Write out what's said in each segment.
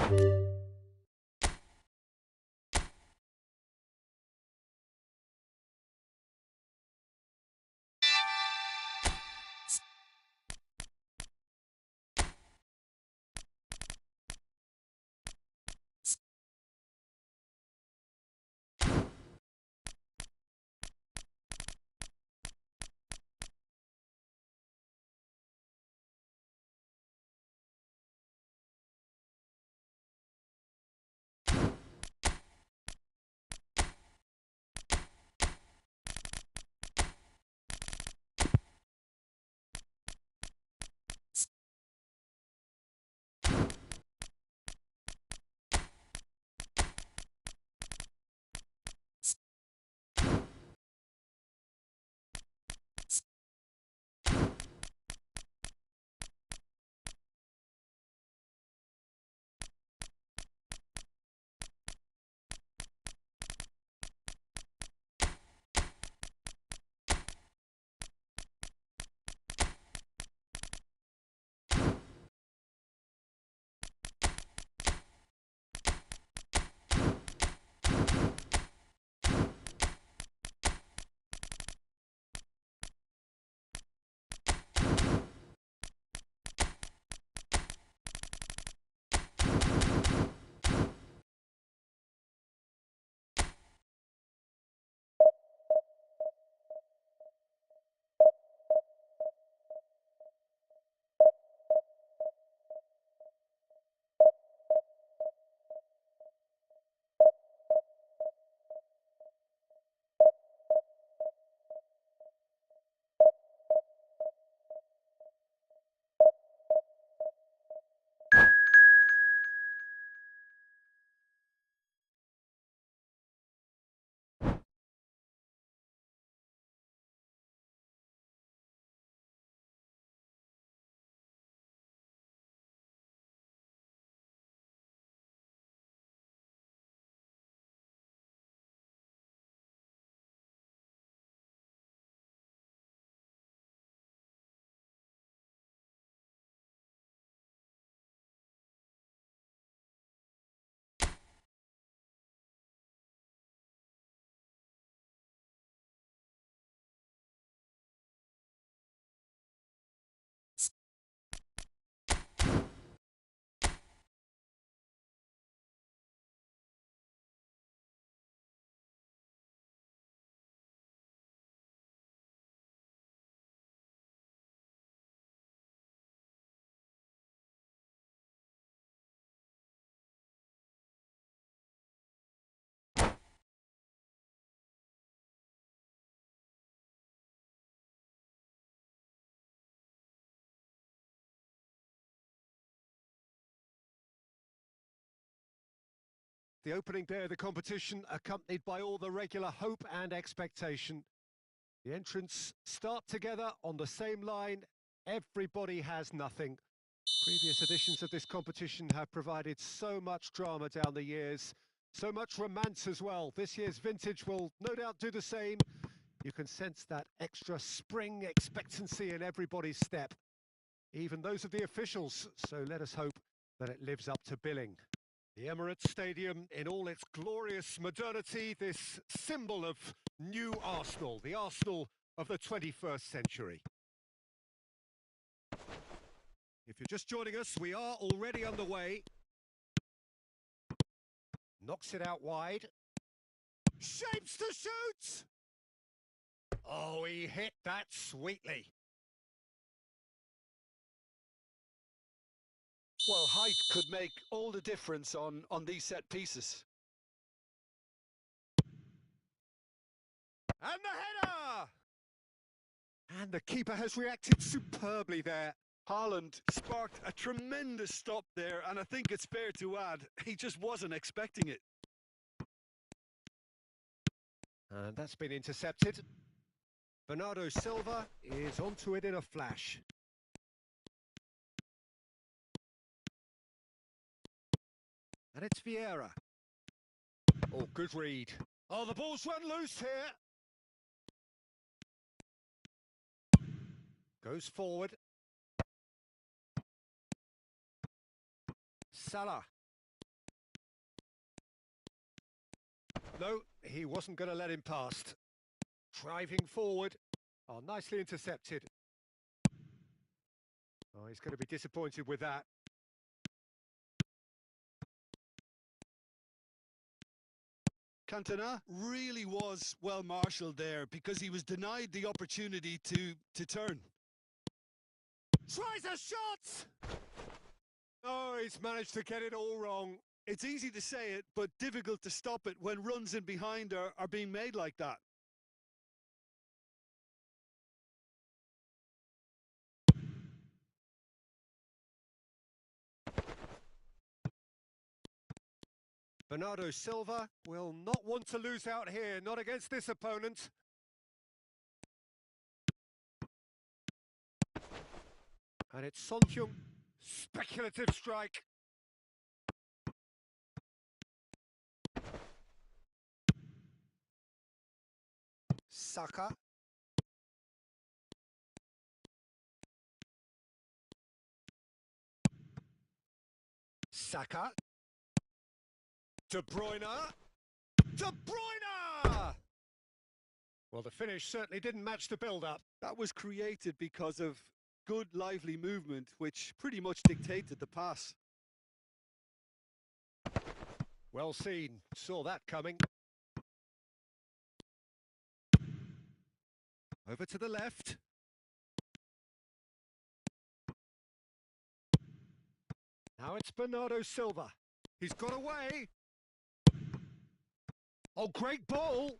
The opening day of the competition, accompanied by all the regular hope and expectation. The entrants start together on the same line. Everybody has nothing. Previous editions of this competition have provided so much drama down the years, so much romance as well. This year's vintage will no doubt do the same. You can sense that extra spring expectancy in everybody's step, even those of the officials, so let us hope that it lives up to billing. The Emirates Stadium in all its glorious modernity, this symbol of new Arsenal, the Arsenal of the 21st century. If you're just joining us, we are already underway. Knocks it out wide. Shapes to shoot! Oh, he hit that sweetly. Well, height could make all the difference on these set pieces. And the header! And the keeper has reacted superbly there. Haaland sparked a tremendous stop there, and I think it's fair to add, he just wasn't expecting it. And that's been intercepted. Bernardo Silva is onto it in a flash. And it's Vieira. Oh, good read. Oh, the ball's run loose here. Goes forward. Salah. No, he wasn't going to let him past. Driving forward. Oh, nicely intercepted. Oh, he's going to be disappointed with that. Cantona really was well marshalled there because he was denied the opportunity to turn. Tries a shot! Oh, he's managed to get it all wrong. It's easy to say it, but difficult to stop it when runs in behind are being made like that. Bernardo Silva will not want to lose out here, not against this opponent. And it's Son Heung. Speculative strike. Saka. Saka. De Bruyne. De Bruyne! Well, the finish certainly didn't match the build-up. That was created because of good, lively movement, which pretty much dictated the pass. Well seen. Saw that coming. Over to the left. Now it's Bernardo Silva. He's got away. Oh, great ball.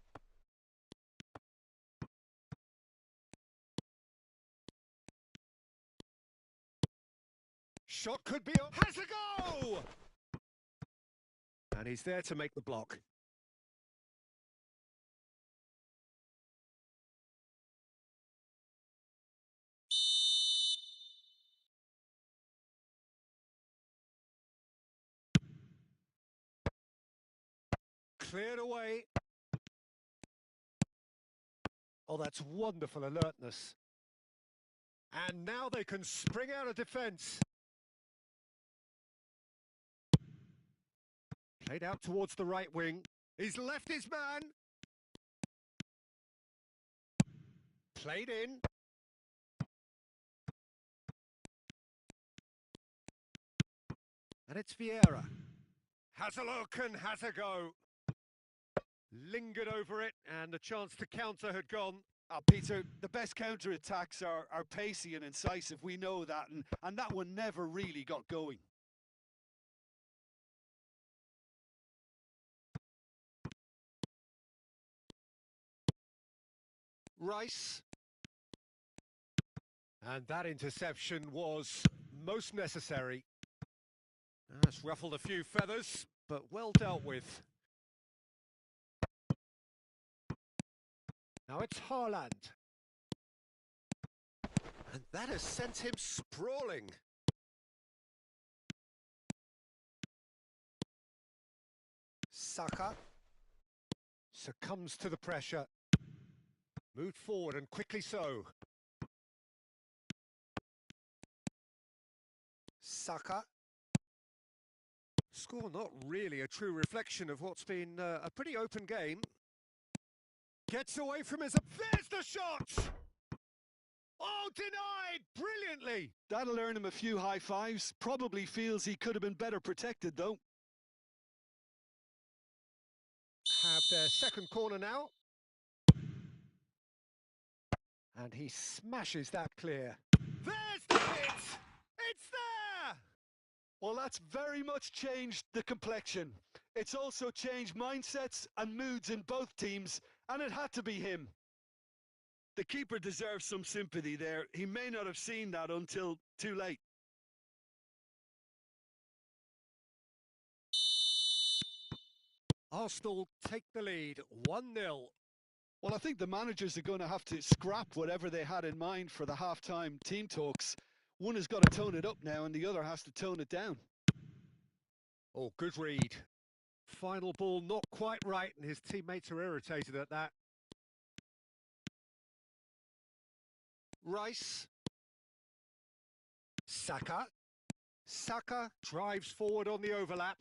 Shot could be on. Has a go! And he's there to make the block. Cleared away. Oh, that's wonderful alertness. And now they can spring out of defence. Played out towards the right wing. He's left his man. Played in. And it's Vieira. Has a look and has a go. Lingered over it, and the chance to counter had gone. Peter, the best counter-attacks are pacey and incisive, we know that, and that one never really got going. Rice. And that interception was most necessary. That's ruffled a few feathers, but well dealt with. Now it's Haaland. And that has sent him sprawling. Saka succumbs to the pressure. Moved forward and quickly so. Saka. Score not really a true reflection of what's been a pretty open game. Gets away from his... There's the shot! Oh, denied! Brilliantly! That'll earn him a few high fives. Probably feels he could have been better protected, though. Have their second corner now. And he smashes that clear. There's the hit! It's there! Well, that's very much changed the complexion. It's also changed mindsets and moods in both teams, and it had to be him. The keeper deserves some sympathy there. He may not have seen that until too late. Arsenal take the lead, 1-0. Well, I think the managers are going to have to scrap whatever they had in mind for the half-time team talks. One has got to tone it up now, and the other has to tone it down. Oh, good read. Final ball not quite right, and his teammates are irritated at that. Rice. Saka. Saka drives forward on the overlap.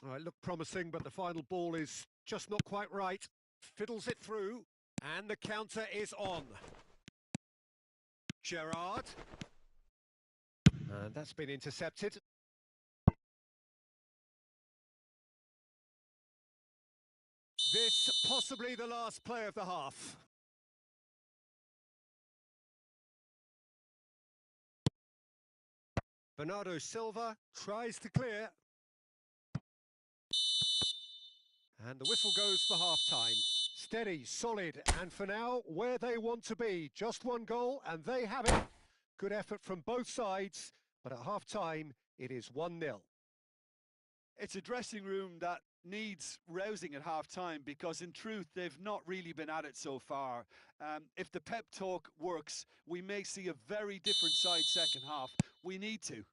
Oh, it looked promising, but the final ball is just not quite right. Fiddles it through, and the counter is on. Gerrard. And that's been intercepted. This possibly the last play of the half. Bernardo Silva tries to clear. And the whistle goes for half-time. Steady, solid, and for now, where they want to be. Just one goal, and they have it. Good effort from both sides, but at half-time, it is 1-0. It's a dressing room that needs rousing at half-time because, in truth, they've not really been at it so far. If the pep talk works, we may see a very different side second half. We need to.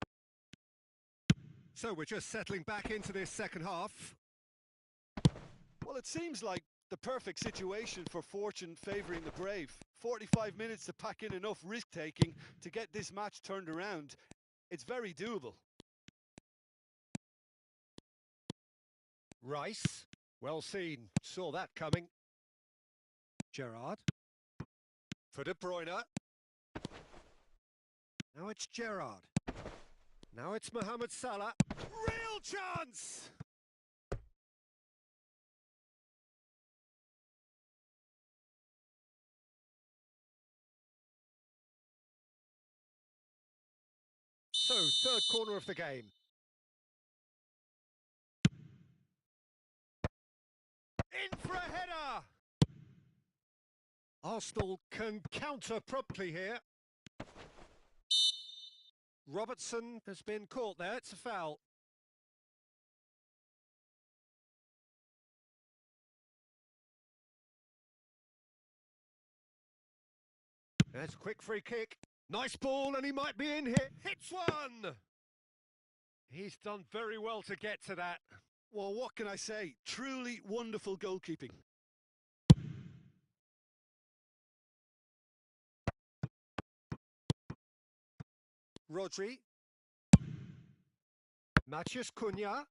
So we're just settling back into this second half. Well, it seems like the perfect situation for fortune favouring the brave. 45 minutes to pack in enough risk-taking to get this match turned around. It's very doable. Rice, well seen, saw that coming. Gerrard. For De Bruyne. Now it's Gerrard. Now it's Mohamed Salah. Real chance! So, third corner of the game. In for a header! Arsenal can counter promptly here. Robertson has been caught there, it's a foul. There's a quick free kick. Nice ball, and he might be in here. Hits one! He's done very well to get to that. Well, what can I say? Truly wonderful goalkeeping. Rodri. Matheus Cunha.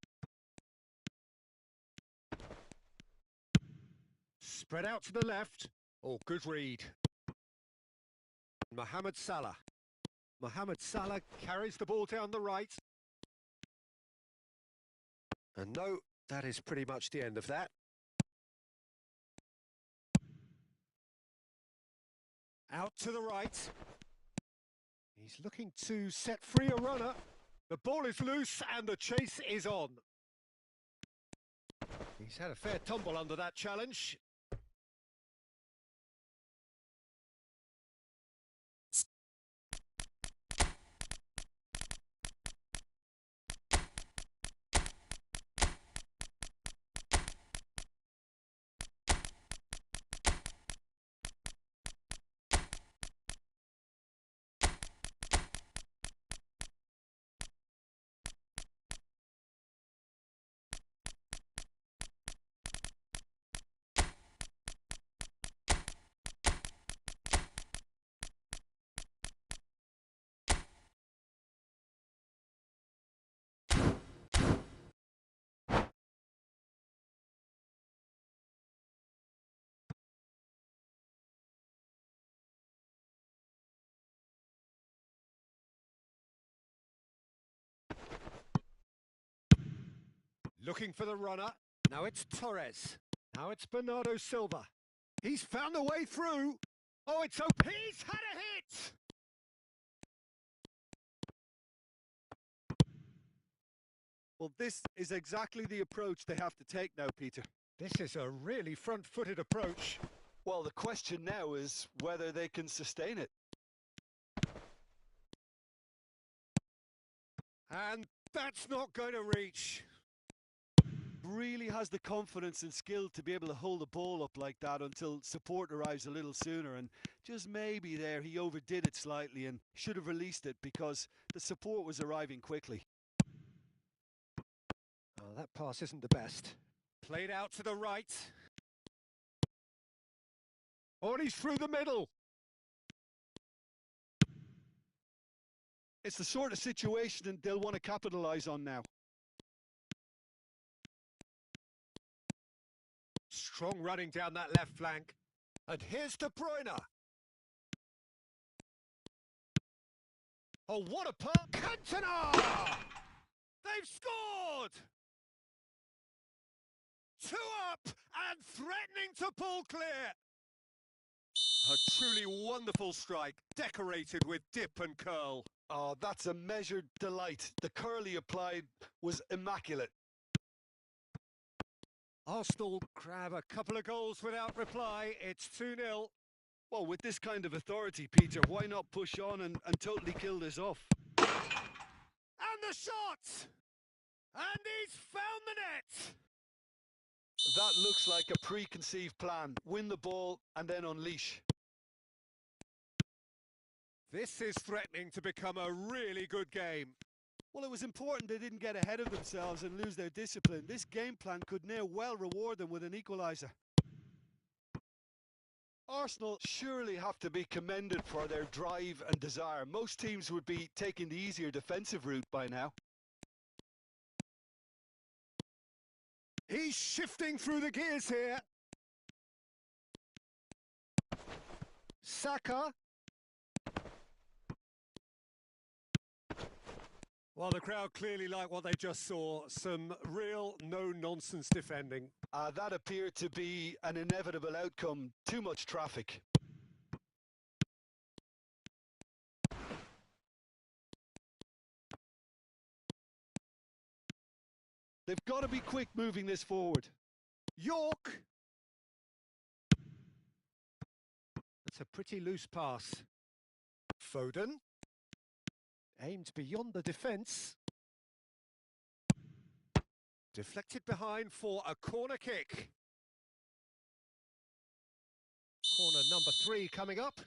Spread out to the left. Oh, good read. Mohamed Salah. Mohamed Salah carries the ball down the right. And no, that is pretty much the end of that. Out to the right. He's looking to set free a runner. The ball is loose and the chase is on. He's had a fair tumble under that challenge. Looking for the runner. Now it's Torres. Now it's Bernardo Silva. He's found a way through. Oh, it's open. He's had a hit! Well, this is exactly the approach they have to take now, Peter. This is a really front-footed approach. Well, the question now is whether they can sustain it. And that's not going to reach. Really has the confidence and skill to be able to hold the ball up like that until support arrives a little sooner, and just maybe there he overdid it slightly and should have released it because the support was arriving quickly. Oh, that pass isn't the best. Played out to the right. Oh, and he's through the middle. It's the sort of situation that they'll want to capitalise on now. Strong running down that left flank. And here's De Bruyne. Oh, what a pass! Cantona! They've scored! 2 up and threatening to pull clear. A truly wonderful strike, decorated with dip and curl. Oh, that's a measured delight. The curl he applied was immaculate. Arsenal grab a couple of goals without reply. It's 2-0. Well, with this kind of authority, Peter, why not push on and totally kill this off? And the shot! And he's found the net! That looks like a preconceived plan. Win the ball and then unleash. This is threatening to become a really good game. Well, it was important they didn't get ahead of themselves and lose their discipline. This game plan could now well reward them with an equaliser. Arsenal surely have to be commended for their drive and desire. Most teams would be taking the easier defensive route by now. He's shifting through the gears here. Saka. Well, the crowd clearly like what they just saw. Some real no-nonsense defending. That appeared to be an inevitable outcome. Too much traffic. They've got to be quick moving this forward. York! That's a pretty loose pass. Foden. Aimed beyond the defence. Deflected behind for a corner kick. Corner number 3 coming up.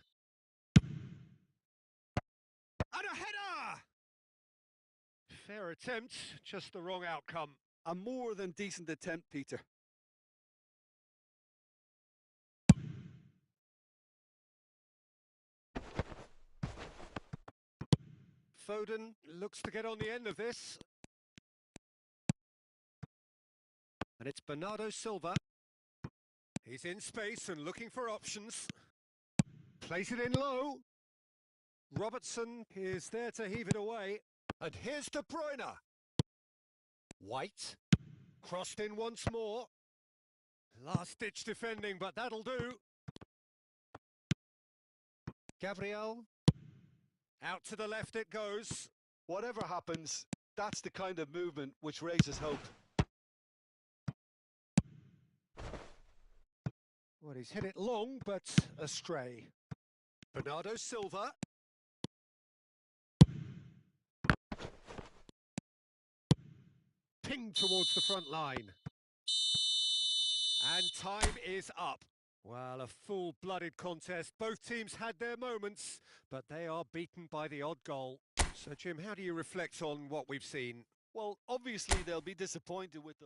And a header! Fair attempt, just the wrong outcome. A more than decent attempt, Peter. Foden looks to get on the end of this. And it's Bernardo Silva. He's in space and looking for options. Plays it in low. Robertson is there to heave it away. And here's De Bruyne. White. Crossed in once more. Last-ditch defending, but that'll do. Gabriel. Out to the left it goes. Whatever happens, that's the kind of movement which raises hope. Well, he's hit it long, but astray. Bernardo Silva. Pinged towards the front line. And time is up. Well, a full-blooded contest. Both teams had their moments, but they are beaten by the odd goal. So, Jim, how do you reflect on what we've seen? Well, obviously they'll be disappointed with the...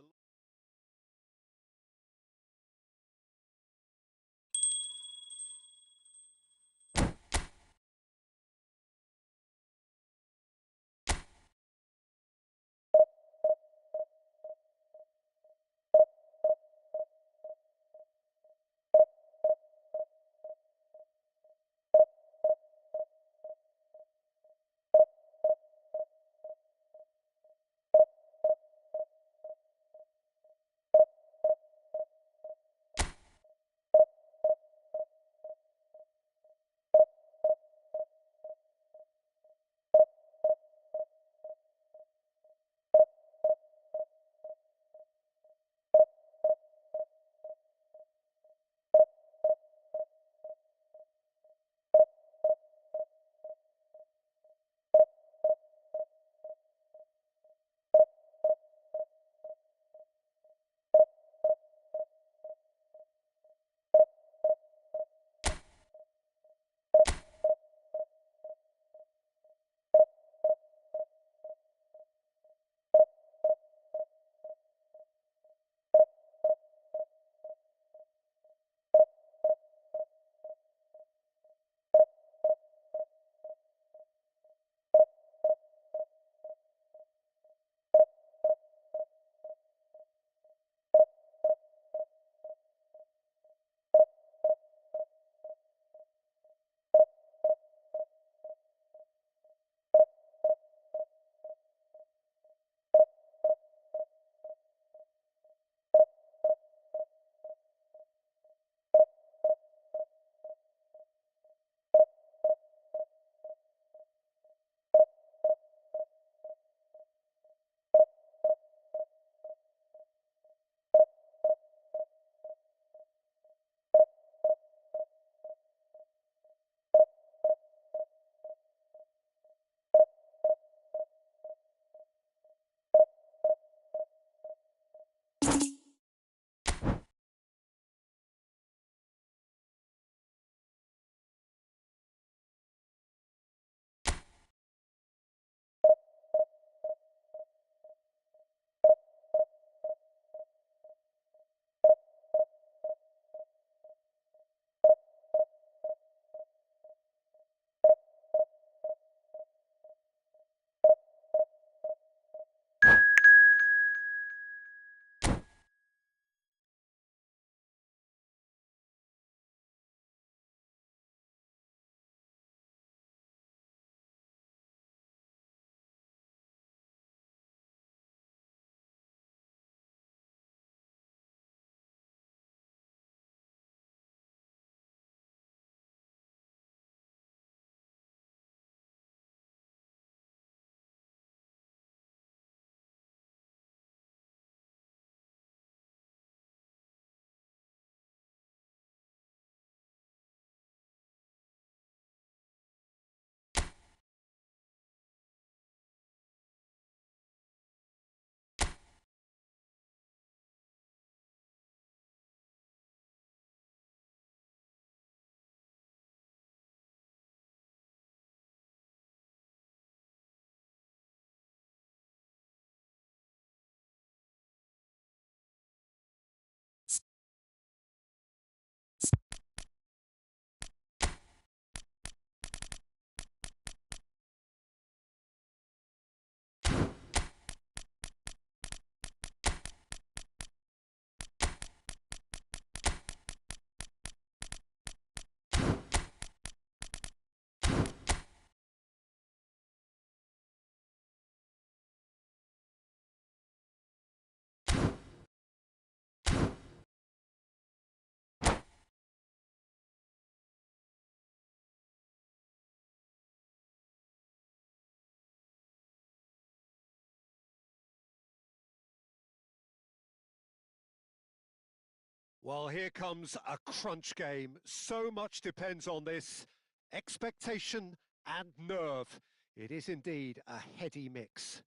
Well, here comes a crunch game. So much depends on this. Expectation and nerve. It is indeed a heady mix.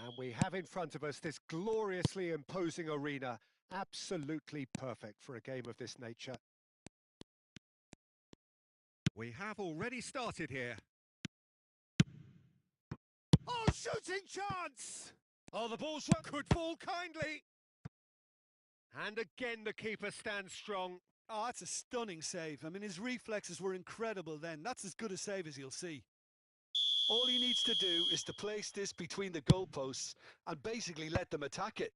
And we have in front of us this gloriously imposing arena. Absolutely perfect for a game of this nature. We have already started here. Oh, shooting chance! Oh, the ball's could fall kindly. And again, the keeper stands strong. Oh, that's a stunning save. I mean, his reflexes were incredible then. That's as good a save as you'll see. All he needs to do is to place this between the goalposts and basically let them attack it.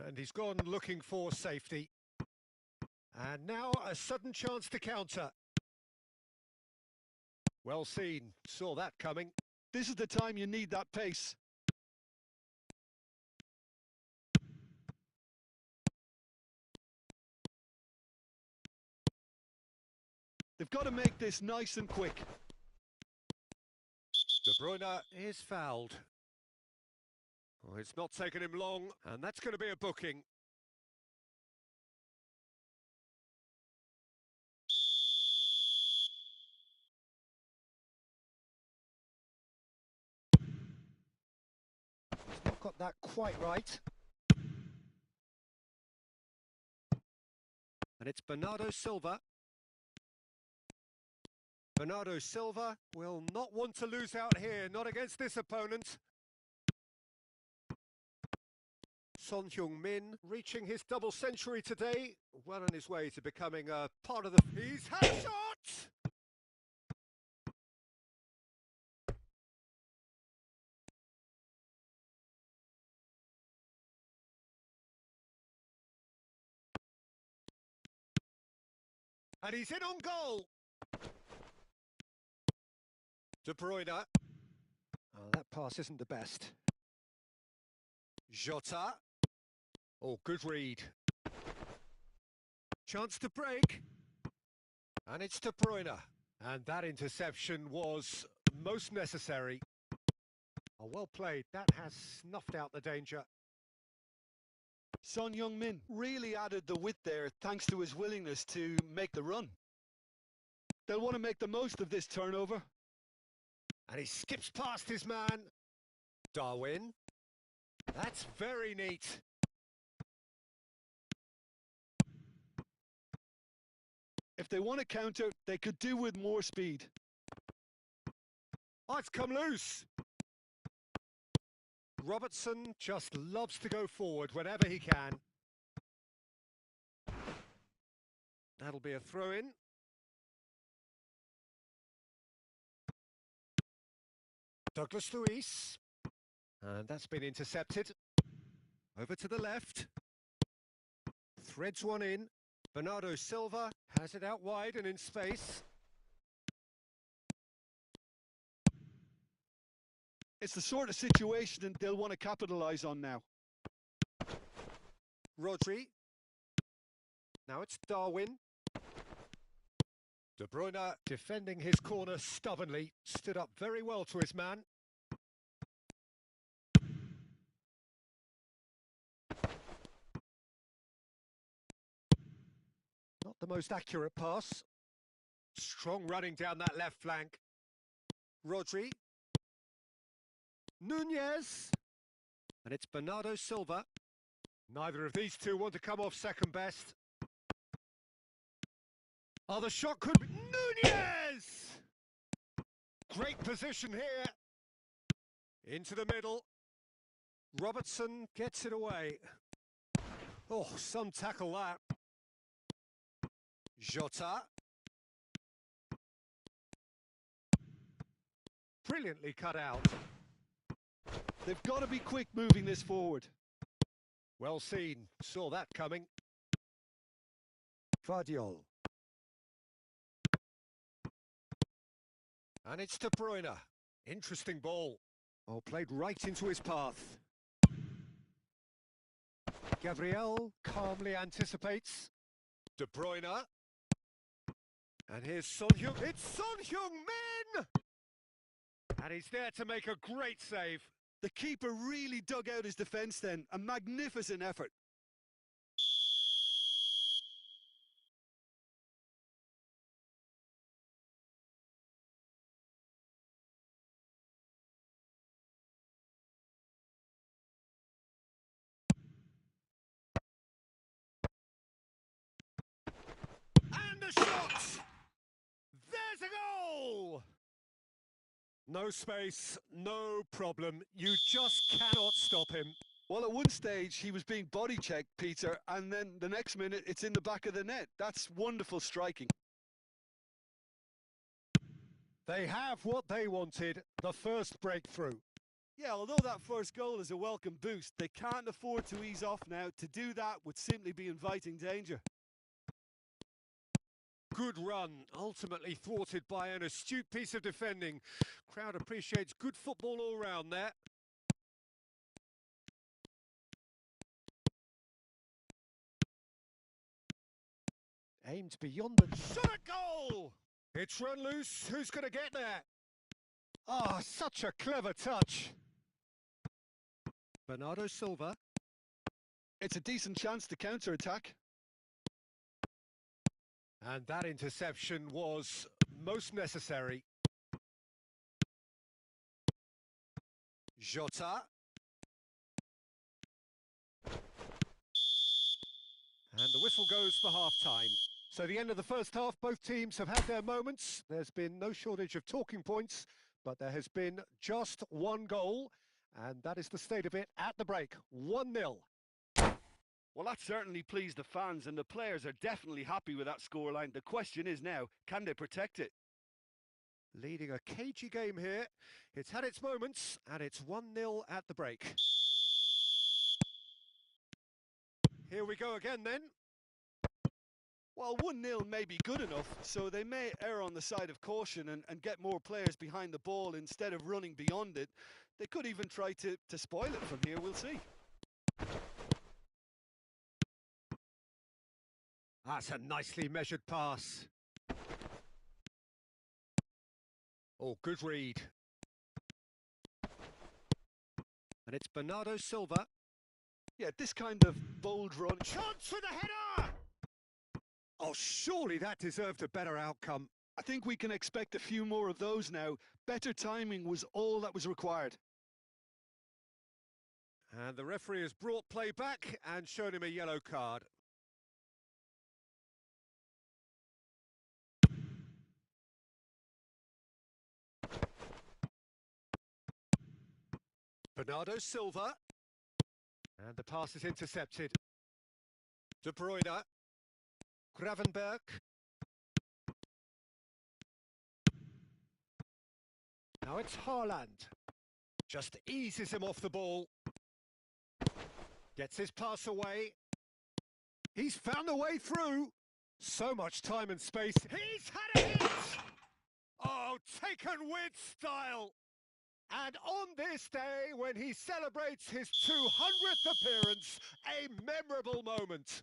And he's gone looking for safety. And now a sudden chance to counter. Well seen, saw that coming. This is the time you need that pace. They've got to make this nice and quick. De Bruyne is fouled. Oh, it's not taken him long, and that's going to be a booking. He's not got that quite right. And it's Bernardo Silva. Bernardo Silva will not want to lose out here, not against this opponent. Son Heung-min reaching his double century today, well on his way to becoming a part of the... He's had a shot! And he's in on goal! De Bruyne. Oh, that pass isn't the best. Jota. Oh, good read. Chance to break. And it's De Bruyne. And that interception was most necessary. Oh, well played. That has snuffed out the danger. Son Heung-min really added the width there thanks to his willingness to make the run. They'll want to make the most of this turnover. And he skips past his man. Darwin. That's very neat. If they want to counter, they could do with more speed. Oh, it's come loose. Robertson just loves to go forward whenever he can. That'll be a throw-in. Douglas Luiz. And that's been intercepted. Over to the left. Threads one in. Bernardo Silva has it out wide and in space. It's the sort of situation they'll want to capitalise on now. Rodri. Now it's Darwin. De Bruyne defending his corner stubbornly, stood up very well to his man. Not the most accurate pass. Strong running down that left flank. Rodri. Nunez. And it's Bernardo Silva. Neither of these two want to come off second best. Oh, the shot could be... Nunez! Great position here. Into the middle. Robertson gets it away. Oh, some tackle that. Jota. Brilliantly cut out. They've got to be quick moving this forward. Well seen. Saw that coming. Gvardiol. And it's De Bruyne. Interesting ball. Oh, played right into his path. Gabriel calmly anticipates. De Bruyne. And here's Son Heung. It's Son Heung-min! And he's there to make a great save. The keeper really dug out his defence then. A magnificent effort. the shot! There's a goal! No space, no problem. You just cannot stop him. Well, at one stage, he was being body checked, Peter, and then the next minute, it's in the back of the net. That's wonderful striking. They have what they wanted, the first breakthrough. Yeah, although that first goal is a welcome boost, they can't afford to ease off now. To do that would simply be inviting danger. Good run, ultimately thwarted by an astute piece of defending. Crowd appreciates good football all round there. Aimed beyond the shot at goal! It's run loose, who's going to get there? Ah, such a clever touch. Bernardo Silva. It's a decent chance to counter-attack. And that interception was most necessary. Jota. And the whistle goes for half-time. So the end of the first half, both teams have had their moments. There's been no shortage of talking points, but there has been just one goal, and that is the state of it at the break, 1-0. Well, that certainly pleased the fans, and the players are definitely happy with that scoreline. The question is now, can they protect it? Leading a cagey game here. It's had its moments, and it's 1-0 at the break. Here we go again then. Well, 1-0 may be good enough, so they may err on the side of caution and get more players behind the ball instead of running beyond it. They could even try to spoil it from here, we'll see. That's a nicely measured pass. Oh, good read. And it's Bernardo Silva. Yeah, this kind of bold run. Chance for the header! Oh, surely that deserved a better outcome. I think we can expect a few more of those now. Better timing was all that was required. And the referee has brought play back and shown him a yellow card. Bernardo Silva. And the pass is intercepted. De Bruyne. Gravenberch. Now it's Haaland. Just eases him off the ball. Gets his pass away. He's found a way through. So much time and space. He's had a hit! Oh, taken with style. And on this day, when he celebrates his 200th appearance, a memorable moment.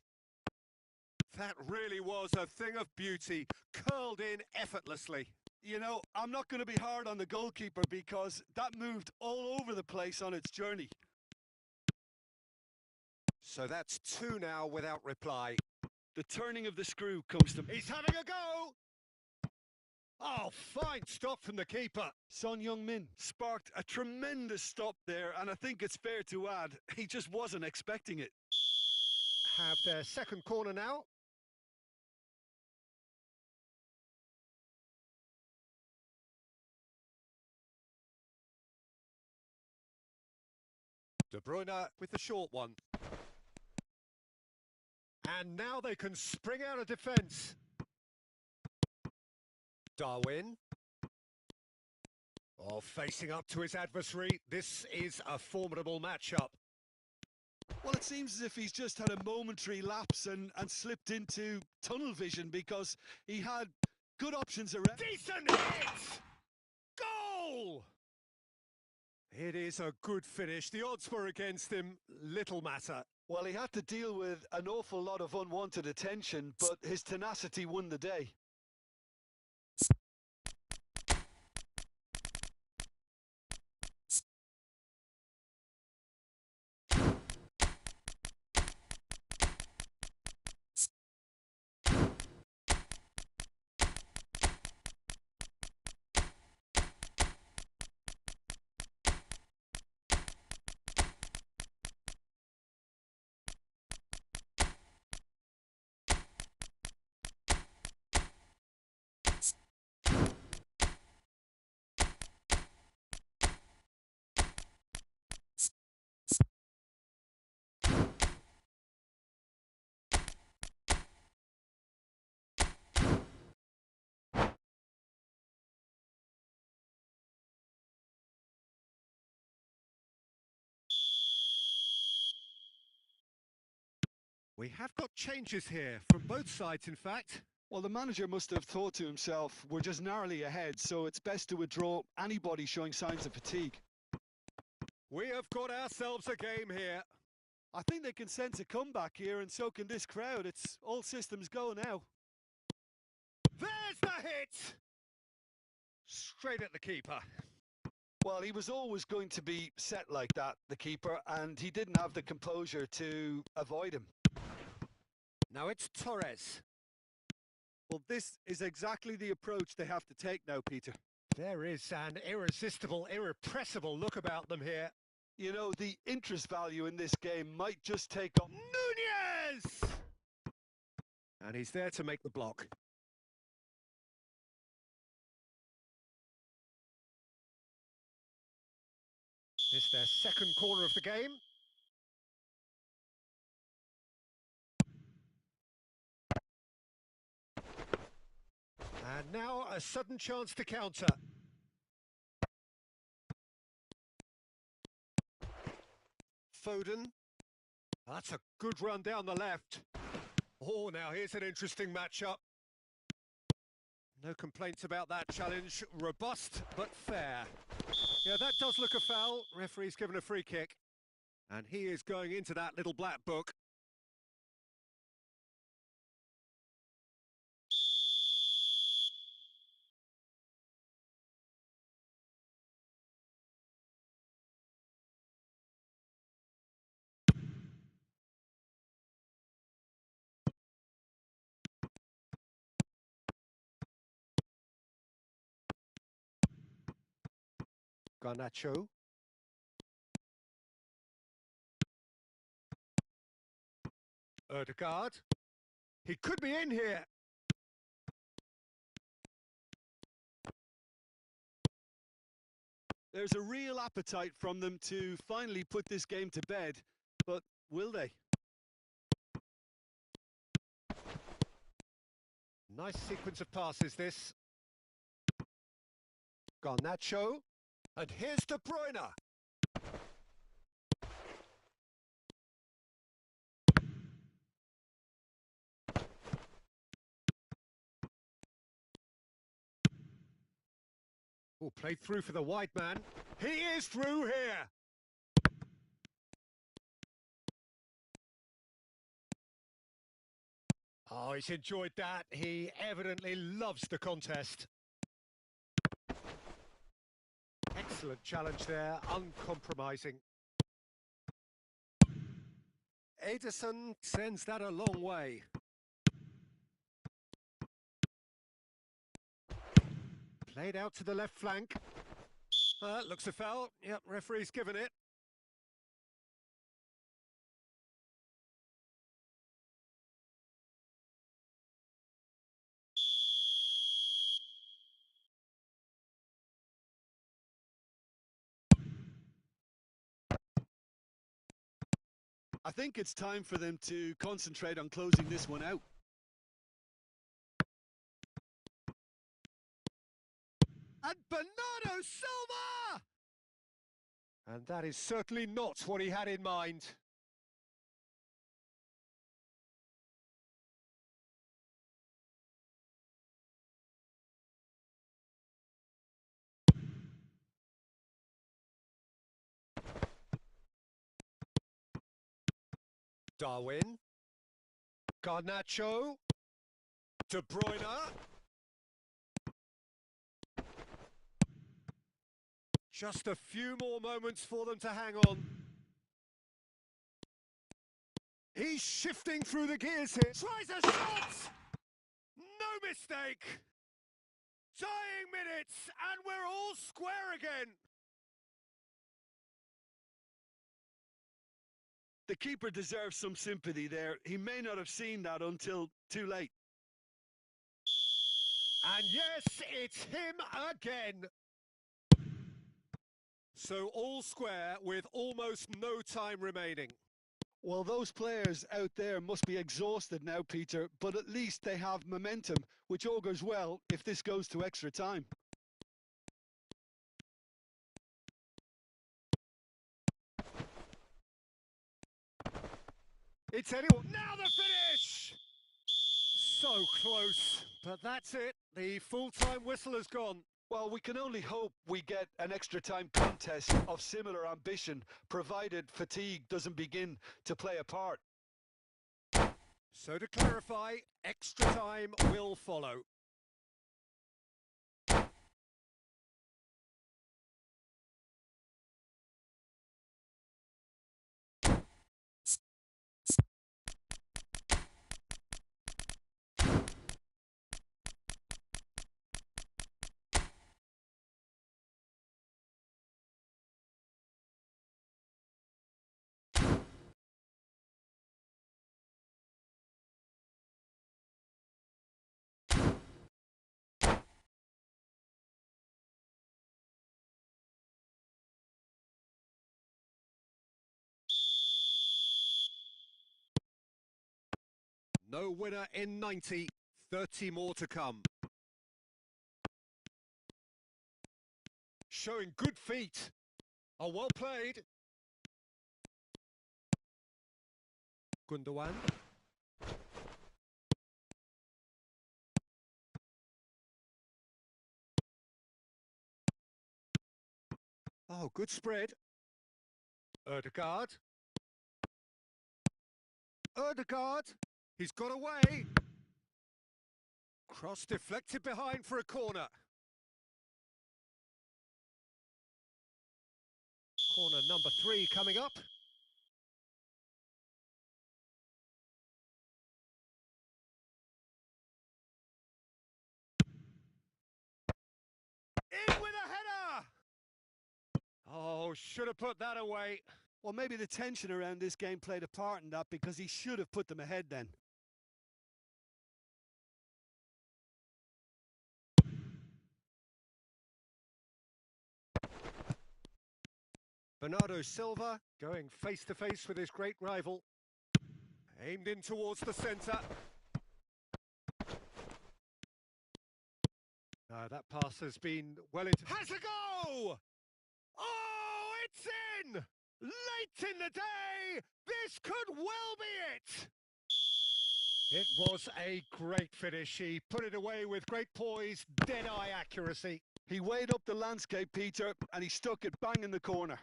That really was a thing of beauty, curled in effortlessly. You know, I'm not going to be hard on the goalkeeper because that moved all over the place on its journey. So that's 2 now without reply. The turning of the screw comes to... He's having a go! Oh, fine stop from the keeper. Son Heung-min sparked a tremendous stop there, and I think it's fair to add, he just wasn't expecting it. Have their second corner now. De Bruyne with the short one. And now they can spring out of defence. Darwin. Oh, facing up to his adversary. This is a formidable matchup. Well, it seems as if he's just had a momentary lapse and slipped into tunnel vision because he had good options around. Decent hit! Goal! It is a good finish. The odds were against him. Little matter. Well, he had to deal with an awful lot of unwanted attention, but his tenacity won the day. We have got changes here from both sides, in fact. Well, the manager must have thought to himself, we're just narrowly ahead, so it's best to withdraw anybody showing signs of fatigue. We have got ourselves a game here. I think they can sense a comeback here, and so can this crowd. It's all systems go now. There's the hit! Straight at the keeper. Well, he was always going to be set like that, the keeper, and he didn't have the composure to avoid him. Now it's Torres. Well, this is exactly the approach they have to take now, Peter. There is an irresistible, irrepressible look about them here. You know, the interest value in this game might just take on Nunez! And he's there to make the block. It's their second corner of the game. And now a sudden chance to counter. Foden. That's a good run down the left. Oh, now here's an interesting matchup. No complaints about that challenge. Robust, but fair. Yeah, that does look a foul. Referee's given a free kick. And he is going into that little black book. Garnacho. Ødegaard. He could be in here. There's a real appetite from them to finally put this game to bed, but will they? Nice sequence of passes, this. Garnacho. And here's De Bruyne. Oh, played through for the wide man. He is through here. Oh, he's enjoyed that. He evidently loves the contest. Excellent challenge there, uncompromising. Ederson sends that a long way. Played out to the left flank. Looks a foul. Yep, referee's given it. I think it's time for them to concentrate on closing this one out. And Bernardo Silva! And that is certainly not what he had in mind. Darwin. Garnacho. De Bruyne. Just a few more moments for them to hang on. He's shifting through the gears here. Tries a shot! No mistake! Dying minutes, and we're all square again. The keeper deserves some sympathy there. He may not have seen that until too late. And yes, it's him again. So all square with almost no time remaining. Well, those players out there must be exhausted now, Peter, but at least they have momentum, which augurs well if this goes to extra time. It's anyone. Now the finish! So close, but that's it. The full-time whistle has gone. Well, we can only hope we get an extra time contest of similar ambition, provided fatigue doesn't begin to play a part. So to clarify, extra time will follow. No winner in 90, 30 more to come. Showing good feet. Oh, well played. Gundogan. Oh, good spread. Ødegaard. Ødegaard. He's got away. Cross deflected behind for a corner. Corner number 3 coming up. In with a header! Oh, should have put that away. Well, maybe the tension around this game played a part in that, because he should have put them ahead then. Bernardo Silva going face-to-face with his great rival. Aimed in towards the centre. That pass has been well into... Has a go! Oh, it's in! Late in the day, this could well be it! It was a great finish. He put it away with great poise, dead-eye accuracy. He weighed up the landscape, Peter, and he stuck it bang in the corner.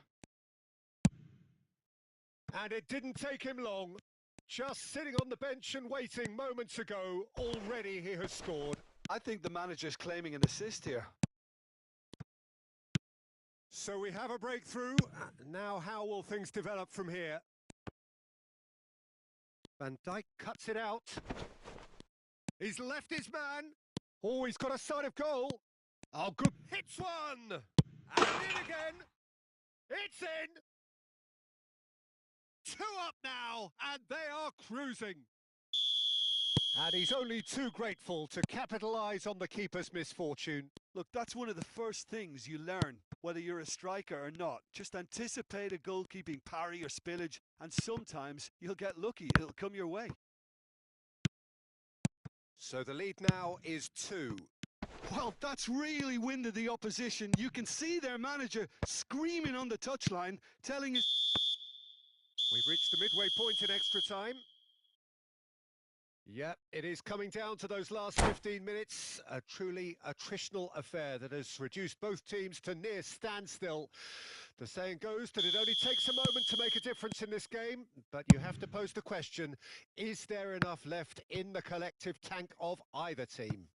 And it didn't take him long. Just sitting on the bench and waiting moments ago, already he has scored. I think the manager's claiming an assist here. So we have a breakthrough. Now how will things develop from here? Van Dijk cuts it out. He's left his man. Oh, he's got a sight of goal. Oh, good. Hits one. And in again. It's in. 2 up now, and they are cruising. And he's only too grateful to capitalise on the keeper's misfortune. Look, that's one of the first things you learn, whether you're a striker or not. Just anticipate a goalkeeping parry or spillage, and sometimes you'll get lucky. It'll come your way. So the lead now is 2. Well, that's really winded the opposition. You can see their manager screaming on the touchline, telling his... We've reached the midway point in extra time. Yep, it is coming down to those last 15 minutes. A truly attritional affair that has reduced both teams to near standstill. The saying goes that it only takes a moment to make a difference in this game, but you have to pose the question, is there enough left in the collective tank of either team?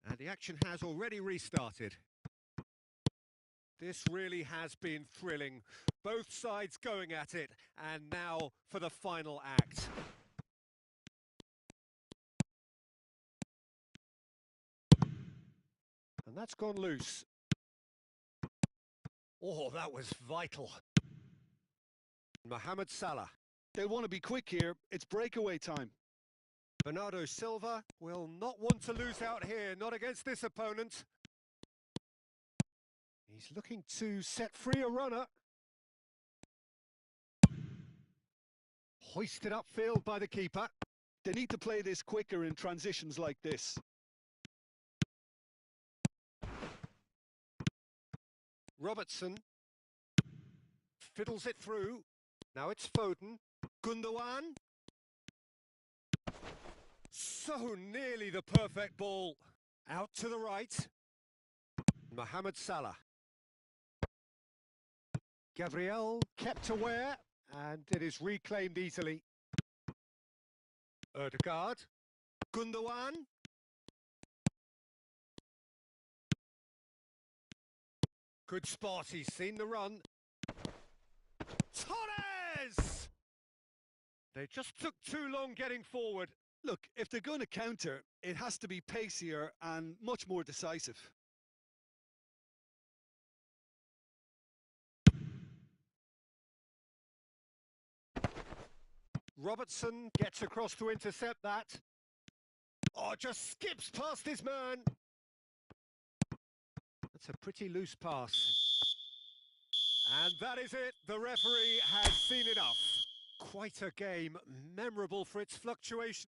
And the action has already restarted. This really has been thrilling. Both sides going at it, and now for the final act. And that's gone loose. Oh, that was vital. Mohamed Salah. They want to be quick here. It's breakaway time. Bernardo Silva will not want to lose out here, not against this opponent. He's looking to set free a runner. Hoisted upfield by the keeper. They need to play this quicker in transitions like this. Robertson fiddles it through. Now it's Foden. Gundogan. So nearly the perfect ball. Out to the right. Mohamed Salah. Gabriel kept aware, and it is reclaimed easily. Ødegaard. Gundogan. Good spot, he's seen the run. Torres! They just took too long getting forward. Look, if they're going to counter, it has to be pacier and much more decisive. Robertson gets across to intercept that. Oh, just skips past his man. That's a pretty loose pass. And that is it. The referee has seen enough. Quite a game, memorable for its fluctuation.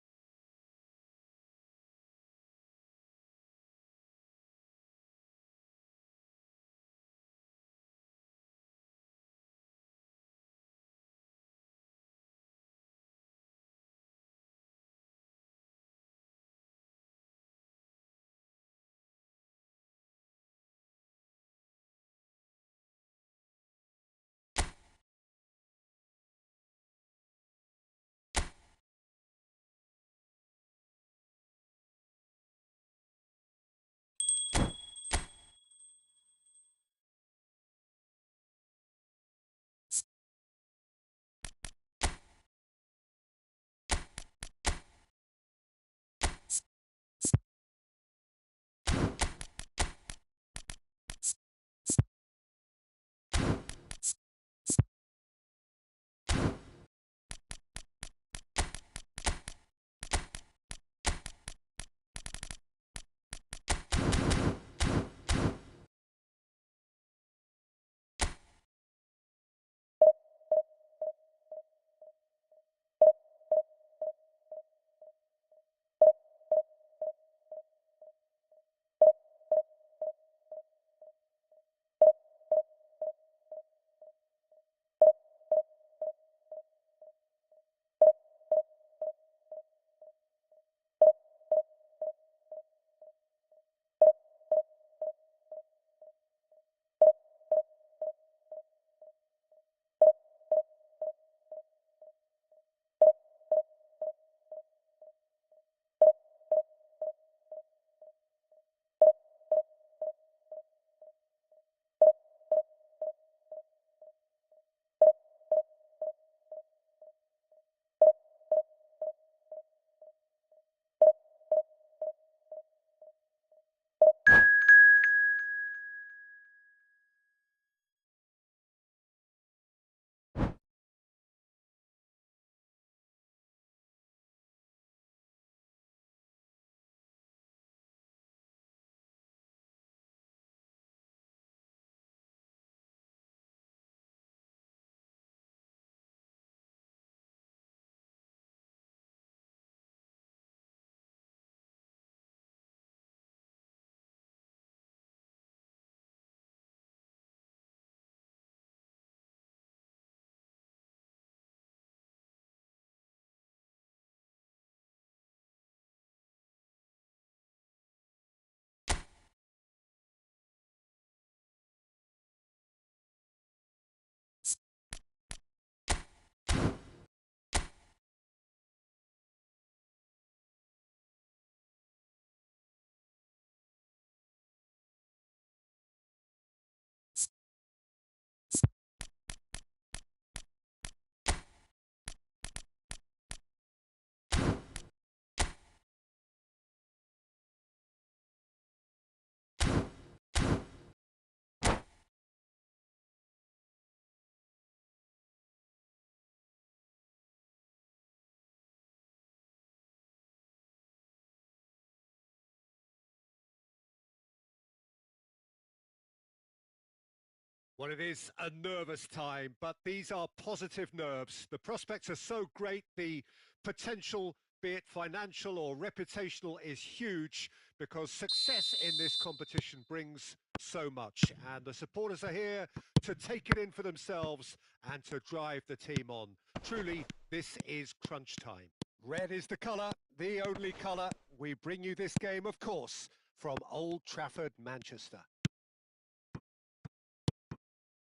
Well, it is a nervous time, but these are positive nerves. The prospects are so great, the potential be it financial or reputational, is huge because success in this competition brings so much. And the supporters are here to take it in for themselves and to drive the team on. Truly, this is crunch time. Red is the colour, the only colour. We bring you this game, of course, from Old Trafford, Manchester.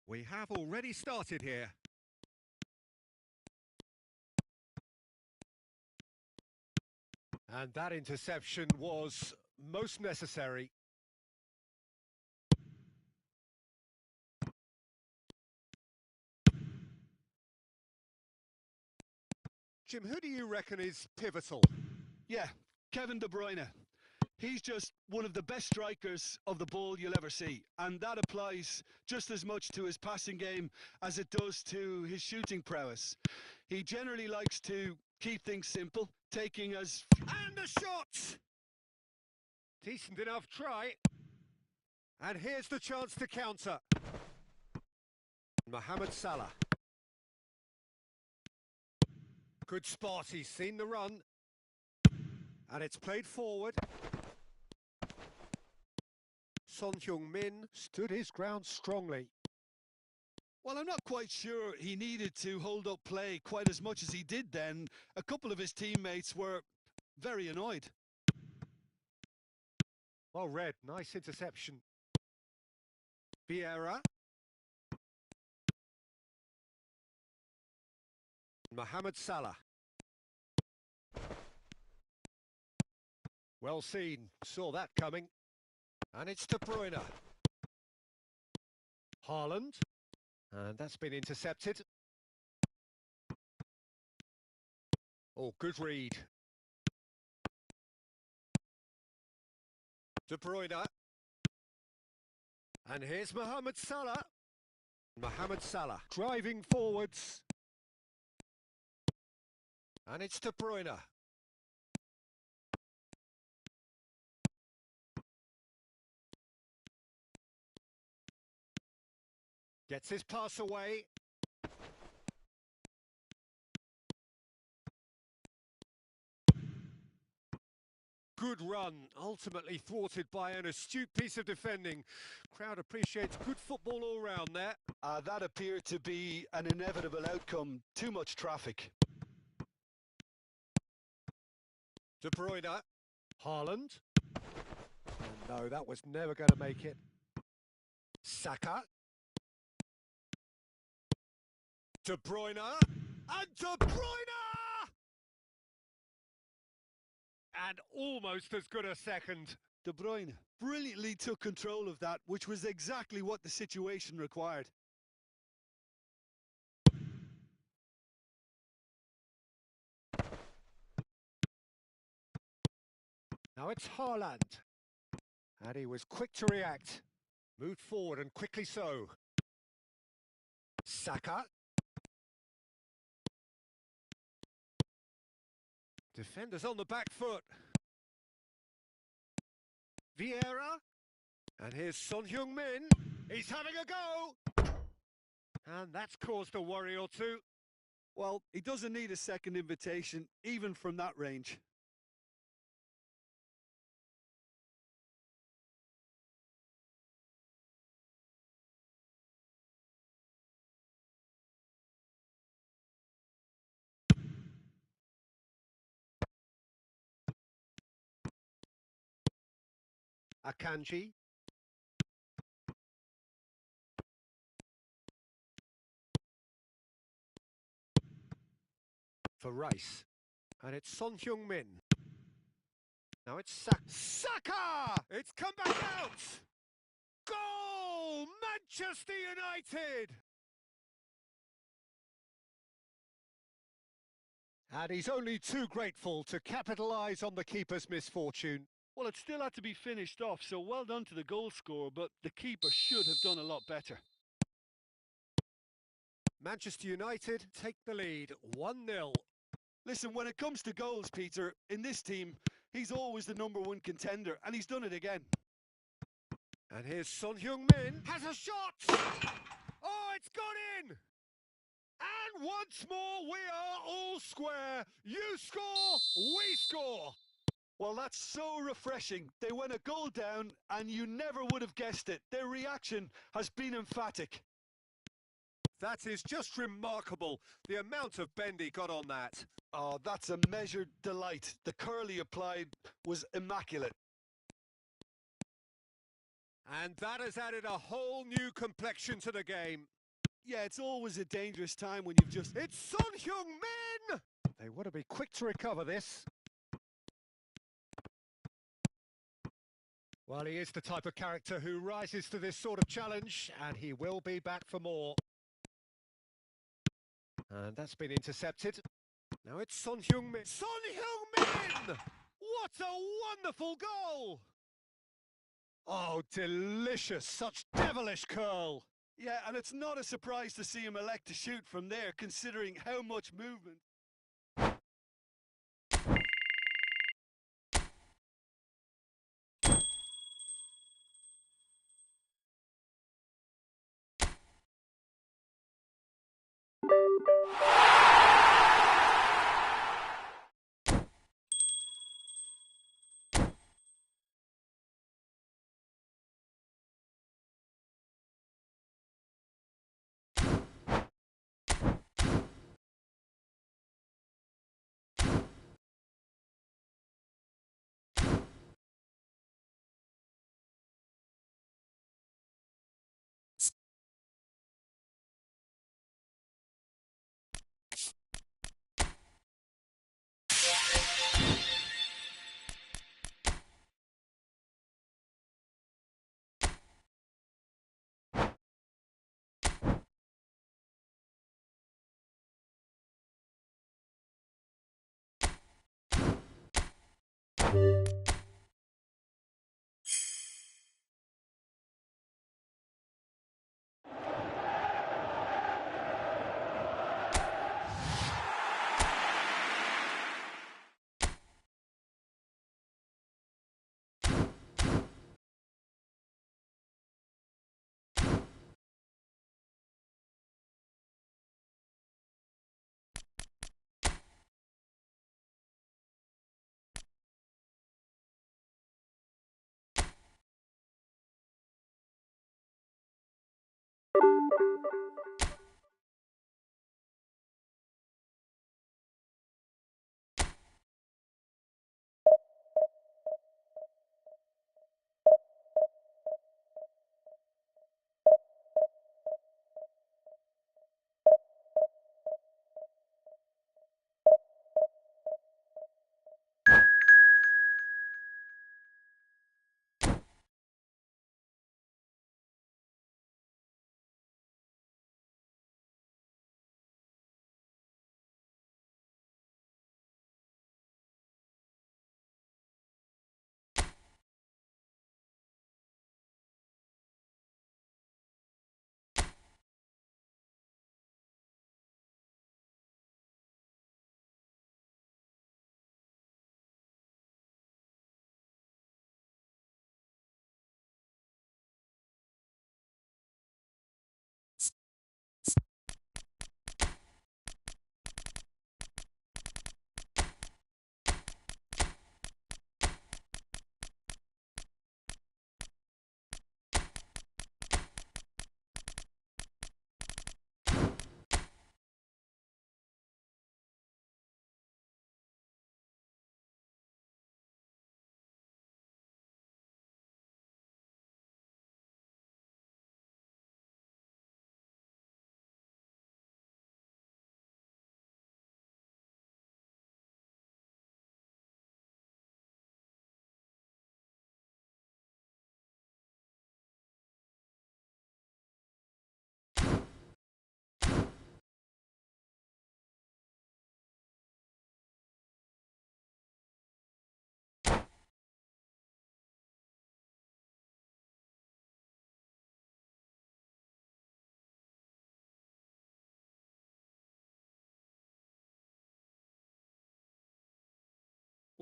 We have already started here. And that interception was most necessary. Jim, who do you reckon is pivotal? Yeah, Kevin De Bruyne. He's just one of the best strikers of the ball you'll ever see. And that applies just as much to his passing game as it does to his shooting prowess. He generally likes to keep things simple, taking as... And the shot! Decent enough try. And here's the chance to counter. Mohamed Salah. Good spot, he's seen the run. And it's played forward. Son Heung-min stood his ground strongly. Well, I'm not quite sure he needed to hold up play quite as much as he did then. A couple of his teammates were very annoyed. Well read, nice interception. Vieira. Mohamed Salah. Well seen, saw that coming. And it's De Bruyne. Haaland. And that's been intercepted. Oh, good read. De Bruyne. And here's Mohamed Salah. Mohamed Salah driving forwards. And it's De Bruyne. Gets his pass away. Good run, ultimately thwarted by an astute piece of defending. Crowd appreciates good football all round there. That appeared to be an inevitable outcome. Too much traffic. De Bruyne. Haaland. Oh no, that was never going to make it. Saka. De Bruyne. And De Bruyne! And almost as good a second. De Bruyne brilliantly took control of that, which was exactly what the situation required. Now it's Haaland. And he was quick to react. Moved forward and quickly so. Saka. Defenders on the back foot. Vieira. And here's Son Heung-min. He's having a go. And that's caused a worry or two. Well, he doesn't need a second invitation, even from that range. Akanji. For Rice. And it's Son Heung-min. Now it's Saka! It's come back out! Goal! Manchester United! And he's only too grateful to capitalise on the keeper's misfortune. Well, it still had to be finished off, so well done to the goal scorer, but the keeper should have done a lot better. Manchester United take the lead, 1-0. Listen, when it comes to goals, Peter, in this team, he's always the #1 contender, and he's done it again. And here's Son Heung-min. Has a shot! Oh, it's gone in! And once more, we are all square. You score, we score. Well, that's so refreshing. They went a goal down, and you never would have guessed it. Their reaction has been emphatic. That is just remarkable, the amount of bend he got on that. Oh, that's a measured delight. The curl he applied was immaculate. And that has added a whole new complexion to the game. Yeah, it's always a dangerous time when you've just... It's Son Heung-min! They want to be quick to recover this. Well, he is the type of character who rises to this sort of challenge, and he will be back for more. And that's been intercepted. Now it's Son Heung-min. Son Heung-min! What a wonderful goal! Oh, delicious. Such devilish curl. Yeah, and it's not a surprise to see him elect to shoot from there, considering how much movement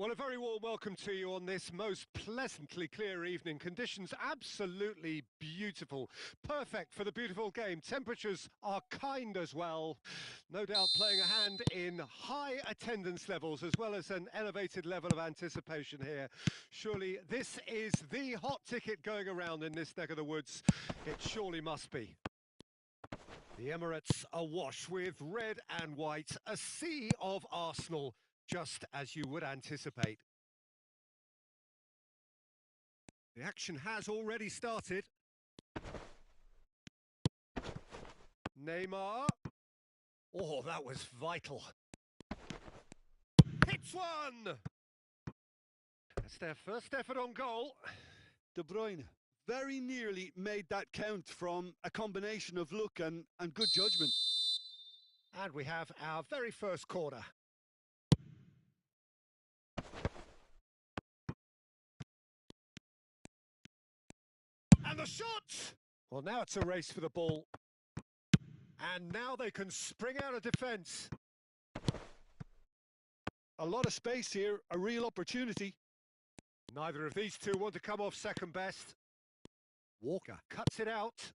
Well, a very warm welcome to you on this most pleasantly clear evening. Conditions absolutely beautiful. Perfect for the beautiful game. Temperatures are kind as well. No doubt playing a hand in high attendance levels as well as an elevated level of anticipation here. Surely this is the hot ticket going around in this neck of the woods. It surely must be. The Emirates awash with red and white, a sea of Arsenal, just as you would anticipate. The action has already started. Neymar. Oh, that was vital. Hits one! That's their first effort on goal. De Bruyne very nearly made that count from a combination of luck and good judgment. And we have our very first corner. And the shot! Well, now it's a race for the ball. And now they can spring out of defence. A lot of space here, a real opportunity. Neither of these two want to come off second best. Walker cuts it out.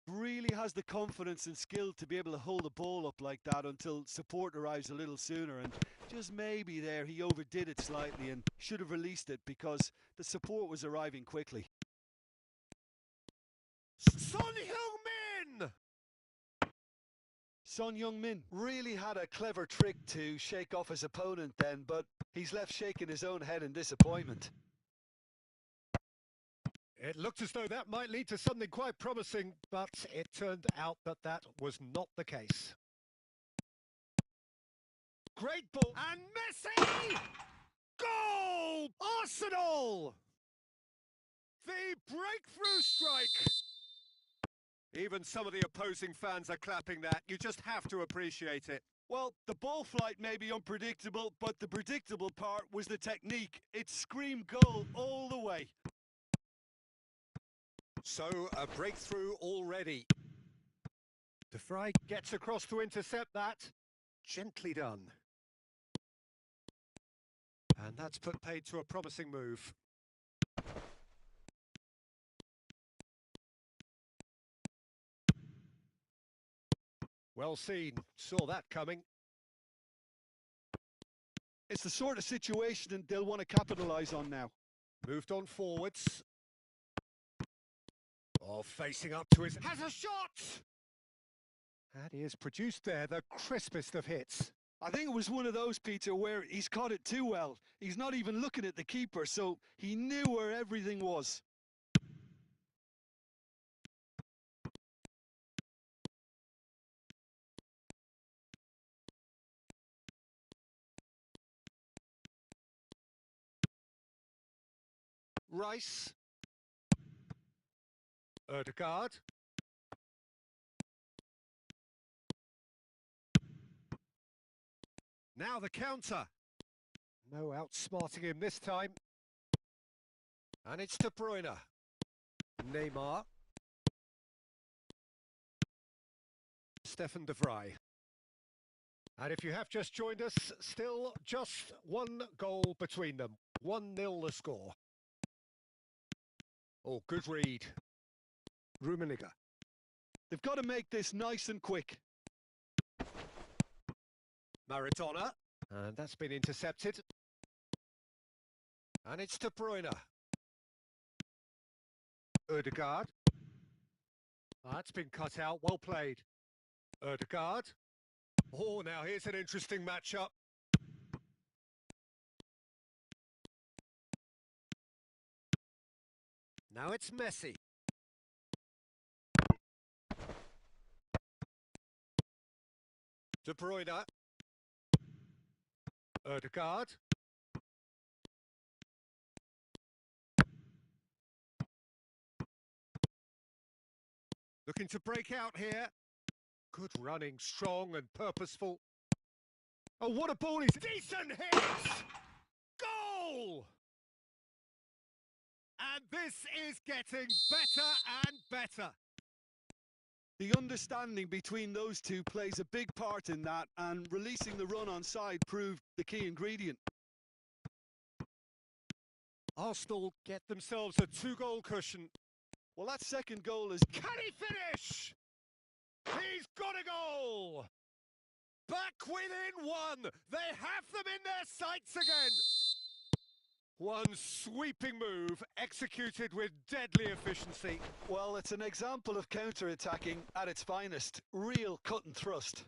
Really has the confidence and skill to be able to hold the ball up like that until support arrives a little sooner, and just maybe there he overdid it slightly and should have released it because the support was arriving quickly. Son Heung-min! Son Heung-min really had a clever trick to shake off his opponent then, but he's left shaking his own head in disappointment. It looked as though that might lead to something quite promising, but it turned out that that was not the case. Great ball, and Messi! Goal! Arsenal! The breakthrough strike! Even some of the opposing fans are clapping that. You just have to appreciate it. Well, the ball flight may be unpredictable, but the predictable part was the technique. It screamed goal all the way. So, a breakthrough already. De Vrij gets across to intercept that. Gently done. And that's put paid to a promising move. Well seen. Saw that coming. It's the sort of situation they'll want to capitalise on now. Moved on forwards. Oh, facing up to his... Has a shot! And he has produced there the crispest of hits. I think it was one of those, Peter, where he's caught it too well. He's not even looking at the keeper, so he knew where everything was. Rice. Ødegaard. Now the counter. No outsmarting him this time. And it's De Bruyne. Neymar. Stefan De Vrij. And if you have just joined us, still just one goal between them. 1-0 the score. Oh, good read. Rummenigge. They've got to make this nice and quick. Maradona. And that's been intercepted. And it's De Bruyne. Ødegaard. That's been cut out. Well played. Ødegaard. Oh, now here's an interesting matchup. Now it's Messi. De Bruyne. Ødegaard. Looking to break out here. Good running, strong and purposeful. Oh, what a ball is... Decent hit! Goal! And this is getting better and better. The understanding between those two plays a big part in that, and releasing the run on side proved the key ingredient. Arsenal get themselves a 2-goal cushion. Well, that second goal is... Can he finish? He's got a goal! Back within one! They have them in their sights again! One sweeping move, executed with deadly efficiency. Well, it's an example of counter-attacking at its finest. Real cut and thrust.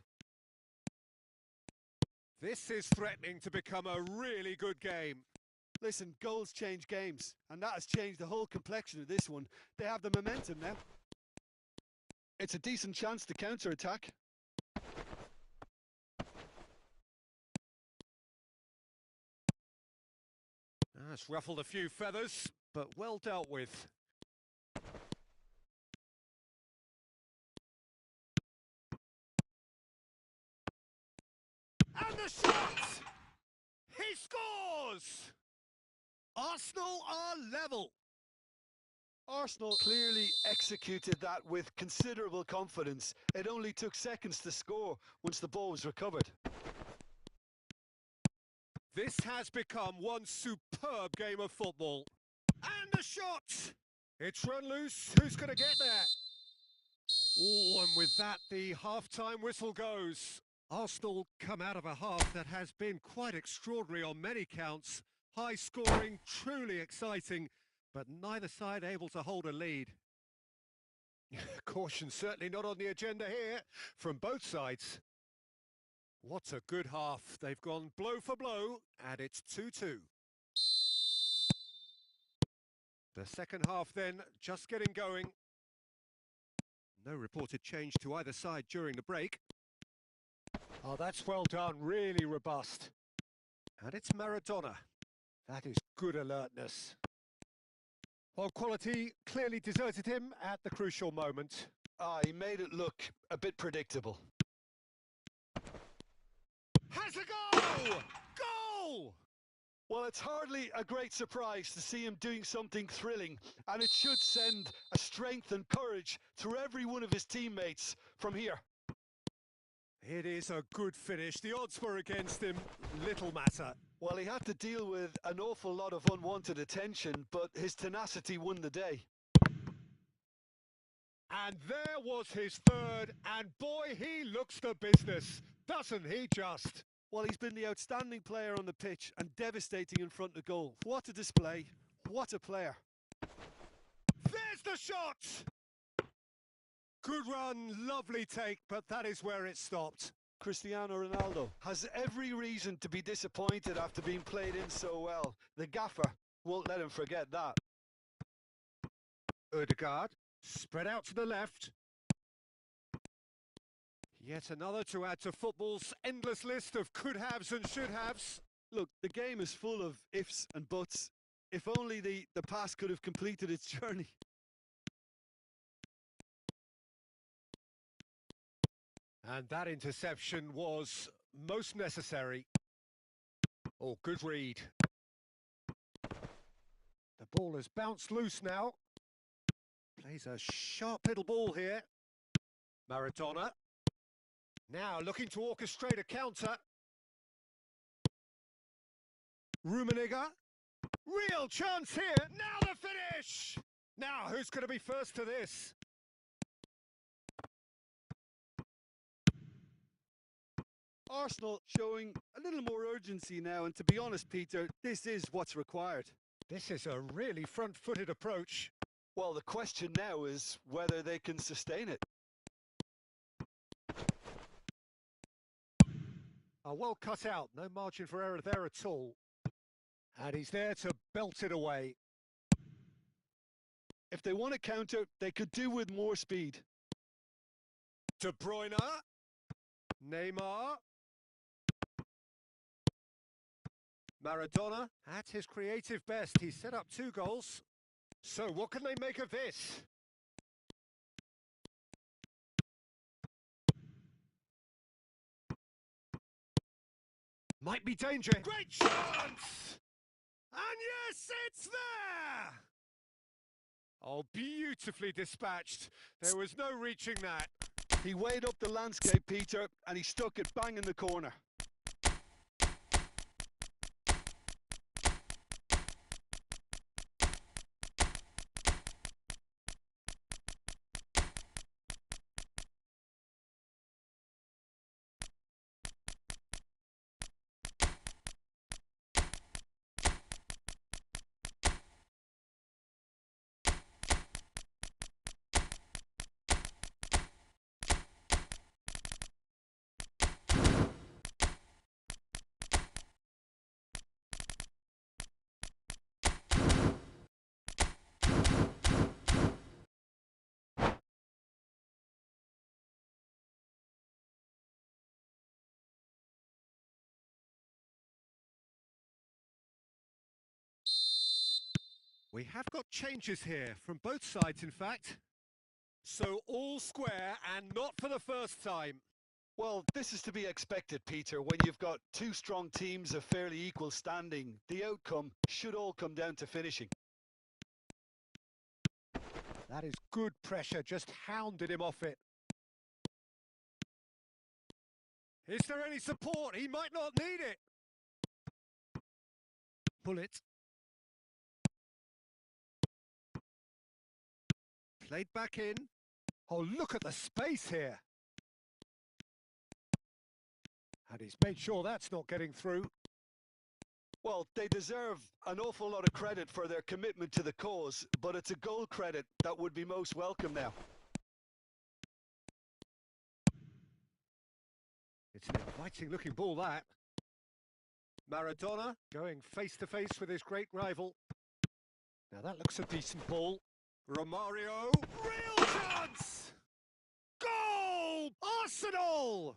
This is threatening to become a really good game. Listen, goals change games, and that has changed the whole complexion of this one. They have the momentum now. It's a decent chance to counter-attack. It's ruffled a few feathers, but well dealt with. And the shot! He scores! Arsenal are level. Arsenal clearly executed that with considerable confidence. It only took seconds to score once the ball was recovered. This has become one superb game of football. And the shot! It's run loose. Who's going to get there? Oh, and with that, the half-time whistle goes. Arsenal come out of a half that has been quite extraordinary on many counts. High scoring, truly exciting, but neither side able to hold a lead. Caution certainly not on the agenda here from both sides. What a good half. They've gone blow for blow, and it's 2-2. The second half then, just getting going. No reported change to either side during the break. Oh, that's well done, really robust. And it's Maradona. That is good alertness. Well, quality clearly deserted him at the crucial moment. He made it look a bit predictable. Has a goal! Goal! Well, it's hardly a great surprise to see him doing something thrilling, and it should send a strength and courage through every one of his teammates from here. It is a good finish. The odds were against him. Little matter. Well, he had to deal with an awful lot of unwanted attention, but his tenacity won the day. And there was his third, and boy, he looks the business, doesn't he just? Well, he's been the outstanding player on the pitch and devastating in front of goal. What a display. What a player. There's the shot! Good run, lovely take, but that is where it stopped. Cristiano Ronaldo has every reason to be disappointed after being played in so well. The gaffer won't let him forget that. Ødegaard, spread out to the left. Yet another to add to football's endless list of could-haves and should-haves. Look, the game is full of ifs and buts. If only the pass could have completed its journey. And that interception was most necessary. Oh, good read. The ball has bounced loose now. Plays a sharp little ball here. Maradona. Now looking to orchestrate a counter. Rummenigge. Real chance here. Now the finish! Now who's going to be first to this? Arsenal showing a little more urgency now, and to be honest, Peter, this is what's required. This is a really front-footed approach. Well, the question now is whether they can sustain it. Well cut out, no margin for error there at all. And he's there to belt it away. If they want to counter, they could do with more speed. De Bruyne. Neymar. Maradona at his creative best. He's set up 2 goals. So what can they make of this? Might be danger. Great chance! And yes, it's there! Oh, beautifully dispatched. There was no reaching that. He weighed up the landscape, Peter, and he stuck it bang in the corner. We have got changes here, from both sides in fact. So all square and not for the first time. Well, this is to be expected, Peter. When you've got two strong teams of fairly equal standing, the outcome should all come down to finishing. That is good pressure, just hounded him off it. Is there any support? He might not need it. Pull it. Played back in. Oh, look at the space here. And he's made sure that's not getting through. Well, they deserve an awful lot of credit for their commitment to the cause, but it's a goal credit that would be most welcome now. It's an inviting looking ball, that. Maradona going face to face with his great rival. Now that looks a decent ball. Romario, real chance! Goal! Arsenal!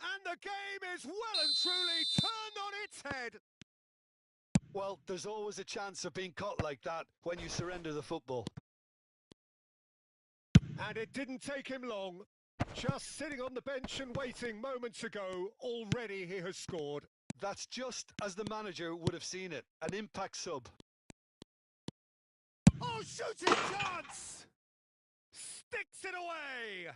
And the game is well and truly turned on its head. Well, there's always a chance of being caught like that when you surrender the football. And it didn't take him long. Just sitting on the bench and waiting moments ago, already he has scored. That's just as the manager would have seen it, an impact sub. Oh, shooting chance! Sticks it away!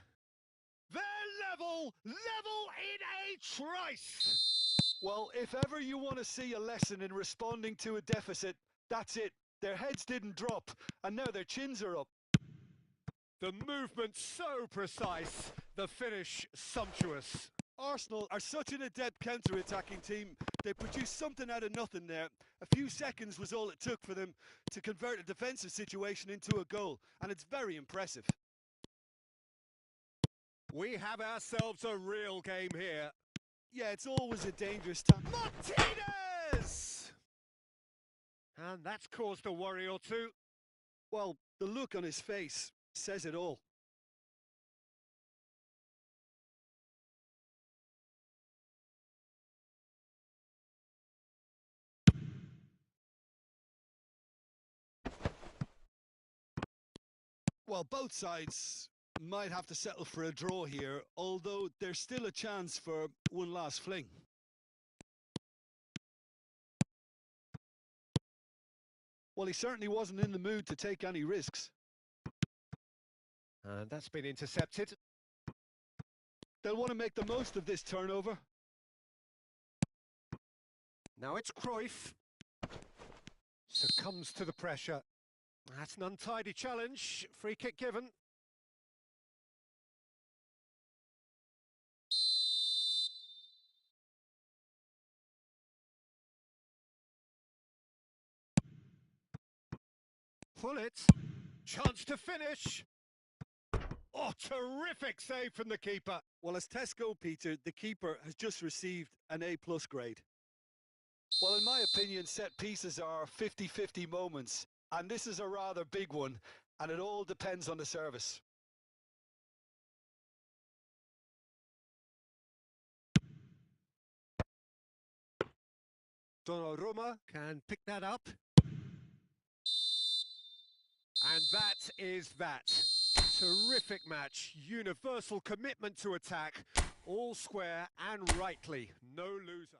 They're level in a trice! Well, if ever you want to see a lesson in responding to a deficit, that's it. Their heads didn't drop, and now their chins are up. The movement so precise, the finish sumptuous. Arsenal are such an adept counter-attacking team. They produced something out of nothing there. A few seconds was all it took for them to convert a defensive situation into a goal, and it's very impressive. We have ourselves a real game here. Yeah, it's always a dangerous time. Martinez! And that's caused a worry or two. Well, the look on his face says it all. Well, both sides might have to settle for a draw here, although there's still a chance for one last fling. Well, he certainly wasn't in the mood to take any risks. And that's been intercepted. They'll want to make the most of this turnover. Now it's Cruyff. Succumbs to the pressure. That's an untidy challenge. Free kick given. Pull it. Chance to finish. Oh, terrific save from the keeper. Well, as Tesco, Peter, the keeper has just received an A+ grade. Well, in my opinion, set pieces are 50-50 moments, and this is a rather big one, and it all depends on the service. Donnarumma can pick that up. And that is that. Terrific match, universal commitment to attack, all square and rightly, no loser.